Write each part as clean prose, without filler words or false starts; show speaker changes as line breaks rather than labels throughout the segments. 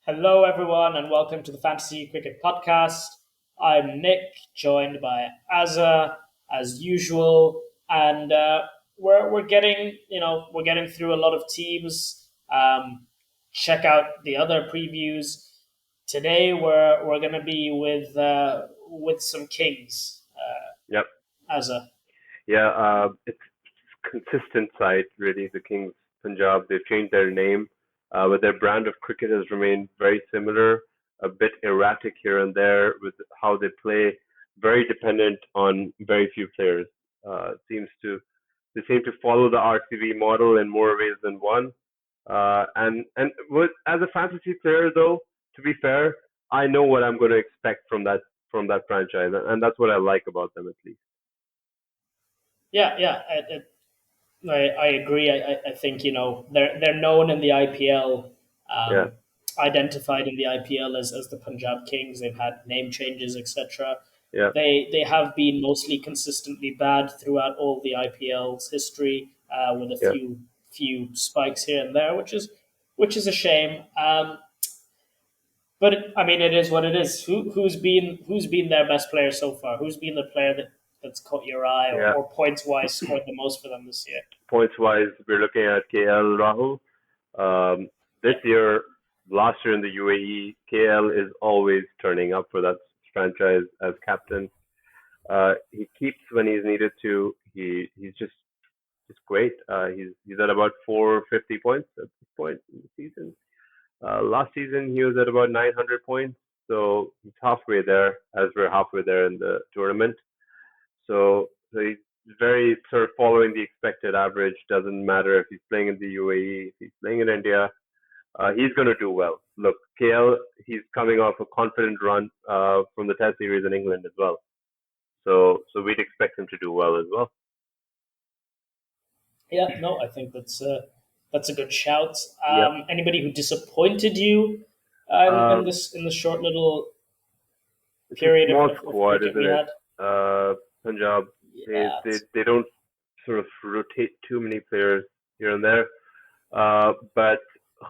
Hello, everyone, and welcome to the Fantasy Cricket Podcast. I'm Nick, joined by Azza, as usual, and we're getting we're getting through a lot of teams. Check out the other previews. Today, we're going to be with some Kings.
Yep.
Azza,
Yeah. It's consistent side really. The Kings Punjab. They've changed their name, but their brand of cricket has remained very similar. A bit erratic here and there with how they play. Very dependent on very few players. Seems to They seem to follow the RCB model in more ways than one. As a fantasy player though, to be fair, I know what I'm going to expect from that franchise, and that's what I like about them at least.
yeah, yeah, I agree. I think they're known in the IPL,
Yeah.
identified in the IPL as the Punjab Kings. They've had name changes, etc.
Yeah.
They have been mostly consistently bad throughout all the IPL's history, with a
Yeah.
few spikes here and there, which is a shame. But I mean, it is what it is. Who's been their best player so far? Who's been the player that's caught your eye,
Yeah.
or points wise scored the most for them this year?
Points wise, we're looking at KL Rahul. Um, this
Yeah,
year, last year in the UAE, KL is always turning up for that franchise as captain. He keeps when he's needed to. He's just great. He's at about 450 points at this point in the season. Last season he was at about 900 points, so he's halfway there as we're halfway there in the tournament. So he's very sort of following the expected average. Doesn't matter if he's playing in the UAE, if he's playing in India, he's going to do well. Look, KL, he's coming off a confident run from the Test series in England as well. So we'd expect him to do well as well.
yeah. No, I think that's a good shout.
Yep.
Anybody who disappointed you
Uh,
in the short little
it's a
period
small
of
squad,
cricket
isn't
we
it?
had?
Punjab, they,
Yeah,
they they don't sort of rotate too many players here and there. But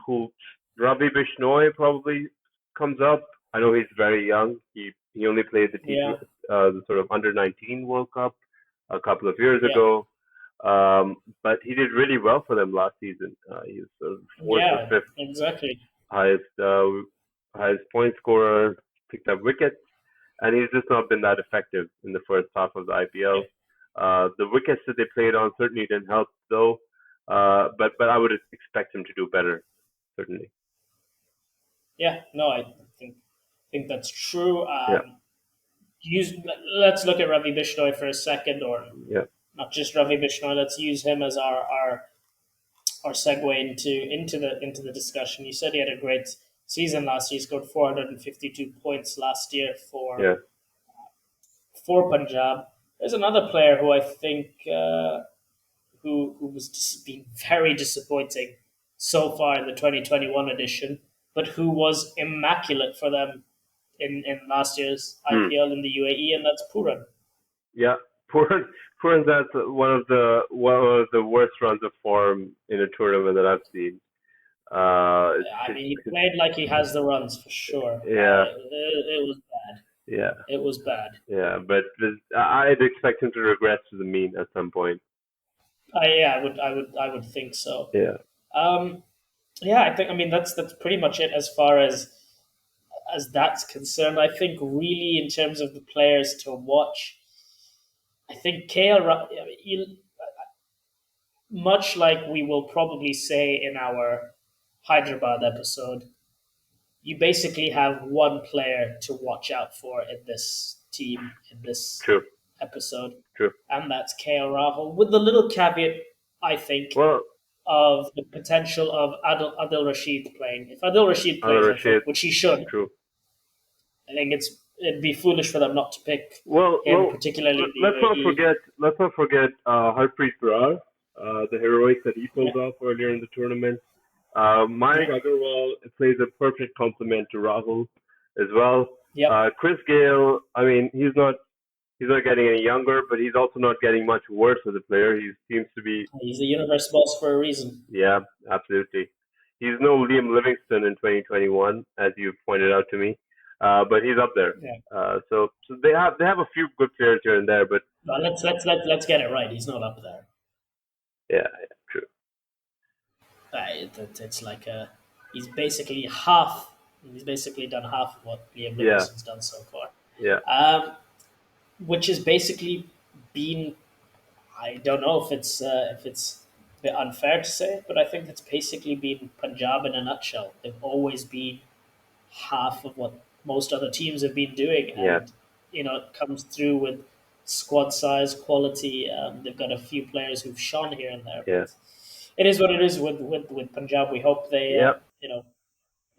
who Ravi Bishnoi probably comes up. I know he's very young. He only played
yeah,
the sort of under 19 World Cup a couple of years
yeah,
ago. But he did really well for them last season. He was sort of fourth or
yeah.
fifth
Exactly.
highest highest point scorer, picked up wickets, and he's just not been that effective in the first half of the IPL.
Yeah,
The wickets that they played on certainly didn't help though. But I would expect him to do better, certainly.
yeah. No, I think that's true.
Yeah.
Use Let's look at Ravi Bishnoi for a second, or
Yeah.
not just Ravi Bishnoi. Let's use him as our segue into the discussion. You said he had a great season last year. He scored 452 points last year
Yeah.
for Punjab. There's another player who I think who was being very disappointing so far in the 2021 edition, but who was immaculate for them in last year's
Hmm.
IPL in the UAE, and that's Puran.
Yeah. Pooran, Pooran's that's one of the worst runs of form in a tournament that I've seen.
I
It's
mean, he played like he has the runs for sure.
yeah.
It was bad.
Yeah.
It was bad.
Yeah. But I'd expect him to regress to the mean at some point.
Yeah, I would think so.
Yeah.
Um, yeah, I think. I mean, that's pretty much it as far as that's concerned. I think really in terms of the players to watch, I think much like we will probably say in our Hyderabad episode, you basically have one player to watch out for in this team in this
True.
episode,
True.
and that's KL Rahul. With the little caveat, I think,
Well,
of the potential of Adil Rashid playing. If Adil Rashid
Al
plays, I think,
Rashid.
which he should,
True.
I think it'd be foolish for them not to pick
Well,
him,
well,
particularly in the
let's not
UAE.
forget. Let's not forget Harpreet Brar, the heroics that he
Yeah,
pulled off earlier in the tournament. Mayank
yeah,
Agarwal plays a perfect complement to Rahul as well.
yep.
Chris Gale, I mean, he's not getting any younger, but he's also not getting much worse as a player. He seems to be,
He's the universe boss for a reason.
yeah, absolutely. He's no Liam Livingston in 2021, as you pointed out to me, but he's up there.
Yeah.
So they have a few good players here and there, but
Well, let's get it right. He's not up there.
yeah, true.
It's like he's basically half. He's basically done half of what Liam
Yeah,
Livingston's done so far,
yeah,
which has basically been. I don't know if it's a bit unfair to say it, but I think it's basically been Punjab in a nutshell. They've always been half of what most other teams have been doing,
yeah,
and it comes through with squad size, quality. They've got a few players who've shone here and there,
yeah,
but it is what it is with Punjab. We hope they,
yeah,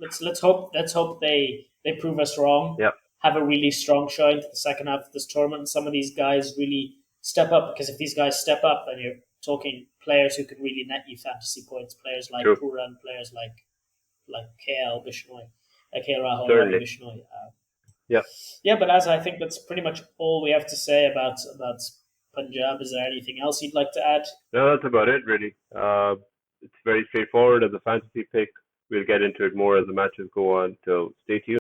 let's hope they prove us wrong.
yeah.
Have a really strong showing to the second half of this tournament. Some of these guys really step up, because if these guys step up, then you're talking players who can really net you fantasy points. Players like
True.
Puran, players like KL Bishnoi, KL Rahul, Ravi
Certainly.
Bishnoi.
Yeah.
Yeah, but as I think that's pretty much all we have to say about Punjab. Is there anything else you'd like to add?
No, that's about it, really. It's very straightforward as a fantasy pick. We'll get into it more as the matches go on. So stay tuned.